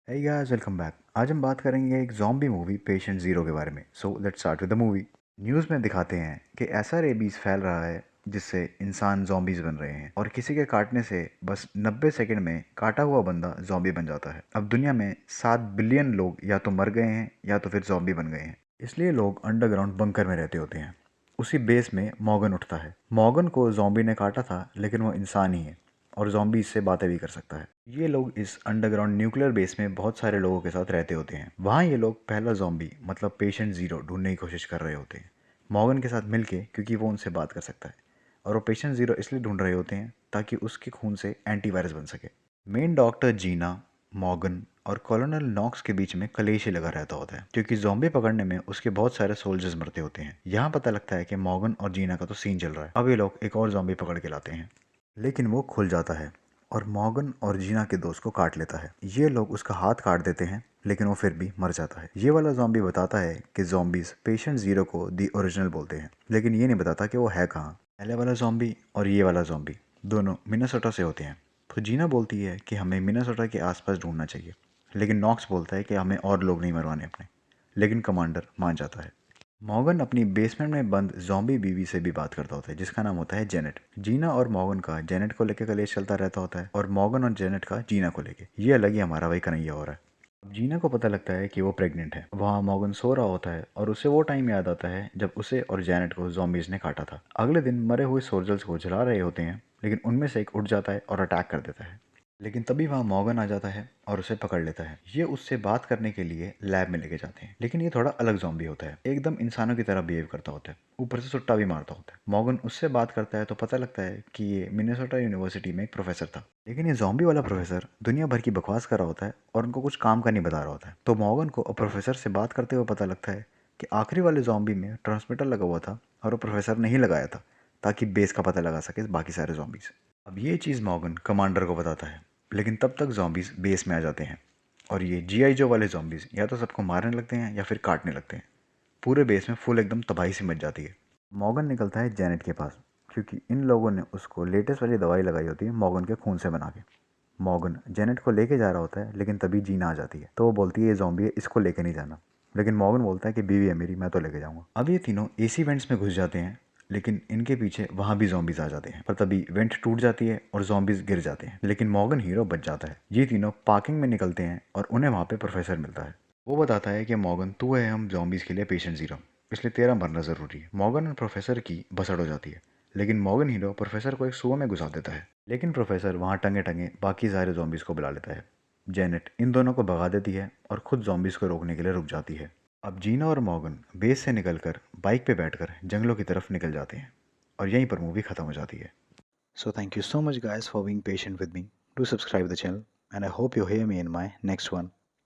Hey guys, welcome back. आज हम बात करेंगे एक ज़ॉम्बी मूवी पेशेंट ज़ीरो के बारे में। So let's start with the movie. News में दिखाते हैं कि ऐसा रेबीज़ फैल रहा है जिससे इंसान ज़ॉम्बीज़ बन रहे हैं और किसी के काटने से बस 90 सेकंड में काटा हुआ बंदा ज़ॉम्बी बन जाता है। अब दुनिया में 7 बिलियन लोग या तो मर गए हैं या तो फिर ज़ॉम्बी बन गए हैं। इसलिए लोग अंडरग्राउंड बंकर में रहते होते हैं। उसी बेस में मॉर्गन उठता है। मॉर्गन को ज़ॉम्बी ने काटा था, लेकिन वो इंसान ही है और ज़ॉम्बी इससे बातें भी कर सकता है। ये लोग इस अंडरग्राउंड न्यूक्लियर बेस में बहुत सारे लोगों के साथ रहते होते हैं। वहाँ ये लोग पहला ज़ॉम्बी मतलब पेशेंट ज़ीरो ढूंढने की कोशिश कर रहे होते हैं, मॉर्गन के साथ मिलके, क्योंकि वो उनसे बात कर सकता है। और वो पेशेंट ज़ीरो इसलिए ढूंढ रहे होते हैं ताकि उसके खून से एंटीवायरस बन सके। मेन डॉक्टर जीना, मॉर्गन और कॉलोनल नॉक्स के बीच में कलेश ही लगा रहता होता है, क्योंकि ज़ॉम्बी पकड़ने में उसके बहुत सारे सोल्जर्स मरते होते हैं। यहाँ पता लगता है कि मॉर्गन और जीना का तो सीन चल रहा है। अब ये लोग एक और ज़ॉम्बी पकड़ के लाते हैं, लेकिन वो खुल जाता है और मॉर्गन और जीना के दोस्त को काट लेता है। ये लोग उसका हाथ काट देते हैं, लेकिन वो फिर भी मर जाता है। ये वाला ज़ॉम्बी बताता है कि ज़ॉम्बीज़ पेशेंट ज़ीरो को दी ओरिजिनल बोलते हैं, लेकिन ये नहीं बताता कि वो है कहाँ। पहले वाला ज़ॉम्बी और ये वाला ज़ॉम्बी दोनों मिनेसोटा से होते हैं। तो जीना बोलती है कि हमें मिनेसोटा के आसपास ढूंढना चाहिए, लेकिन नॉक्स बोलता है कि हमें और लोग नहीं मरवाने अपने, लेकिन कमांडर मान जाता है। मॉर्गन अपनी बेसमेंट में बंद ज़ॉम्बी बीवी से भी बात करता होता है, जिसका नाम होता है जेनेट। जीना और मॉर्गन का जेनेट को लेकर कलेश चलता रहता होता है और मॉर्गन और जेनेट का जीना को लेके। ये अलग ही हमारा भाई कन्हैया हो रहा है। अब जीना को पता लगता है कि वो प्रेग्नेंट है। वहाँ मॉर्गन सो रहा होता है और उसे वो टाइम याद आता है जब उसे और जेनेट को ज़ॉम्बीज़ ने काटा था। अगले दिन मरे हुए सोल्जर्स को जला रहे होते हैं, लेकिन उनमें से एक उठ जाता है और अटैक कर देता है। लेकिन तभी वहाँ मॉर्गन आ जाता है और उसे पकड़ लेता है। ये उससे बात करने के लिए लैब में लेके जाते हैं, लेकिन ये थोड़ा अलग ज़ॉम्बी होता है, एकदम इंसानों की तरह बिहेव करता होता है, ऊपर से सुट्टा भी मारता होता है। मॉर्गन उससे बात करता है तो पता लगता है कि ये मिनेसोटा यूनिवर्सिटी में एक प्रोफेसर था, लेकिन ये ज़ॉम्बी वाला प्रोफेसर दुनिया भर की बकवास कर रहा होता है और उनको कुछ काम का नहीं बता रहा होता है। तो मॉर्गन को प्रोफेसर से बात करते हुए पता लगता है कि आखिरी वाले ज़ॉम्बी में ट्रांसमीटर लगा हुआ था और वो प्रोफेसर ने ही लगाया था, ताकि बेस का पता लगा सके बाकी सारे ज़ॉम्बीज़। अब ये चीज़ मॉर्गन कमांडर को बताता है, लेकिन तब तक ज़ॉम्बीज़ बेस में आ जाते हैं और ये जीआई जो वाले ज़ॉम्बीज़ या तो सबको मारने लगते हैं या फिर काटने लगते हैं। पूरे बेस में फुल एकदम तबाही सी मच जाती है। मॉर्गन निकलता है जेनेट के पास, क्योंकि इन लोगों ने उसको लेटेस्ट वाली दवाई लगाई होती है मॉर्गन के खून से बना के। मॉर्गन जेनेट को लेके जा रहा होता है, लेकिन तभी जीना आ जाती है। तो वो बोलती है ये ज़ॉम्बी है, इसको लेके नहीं जाना। लेकिन मॉर्गन बोलता है कि बीवी है मेरी, मैं तो लेके जाऊंगा। अब ये तीनों एसी वेंट्स में घुस जाते हैं, लेकिन इनके पीछे वहाँ भी ज़ॉम्बीज़ आ जाते हैं। पर तभी वेंट टूट जाती है और ज़ॉम्बीज़ गिर जाते हैं, लेकिन मॉर्गन हीरो बच जाता है। ये तीनों पार्किंग में निकलते हैं और उन्हें वहाँ पे प्रोफेसर मिलता है। वो बताता है कि मॉर्गन तू है हम ज़ॉम्बीज़ के लिए पेशेंट ज़ीरो, इसलिए तेरा मरना ज़रूरी है। मॉर्गन और प्रोफेसर की भसड़ हो जाती है, लेकिन मॉर्गन हीरो प्रोफेसर को एक सुअर में घुसा देता है। लेकिन प्रोफेसर वहाँ टंगे टंगे बाकी सारे ज़ॉम्बीज़ को बुला लेता है। जेनेट इन दोनों को भगा देती है और खुद ज़ॉम्बीज़ को रोकने के लिए रुक जाती है। अब जीना और मॉर्गन बेस से निकलकर बाइक पे बैठकर जंगलों की तरफ निकल जाते हैं और यहीं पर मूवी खत्म हो जाती है। So thank you so much guys for being patient with me. Do subscribe the channel and I hope you hear me in my next one.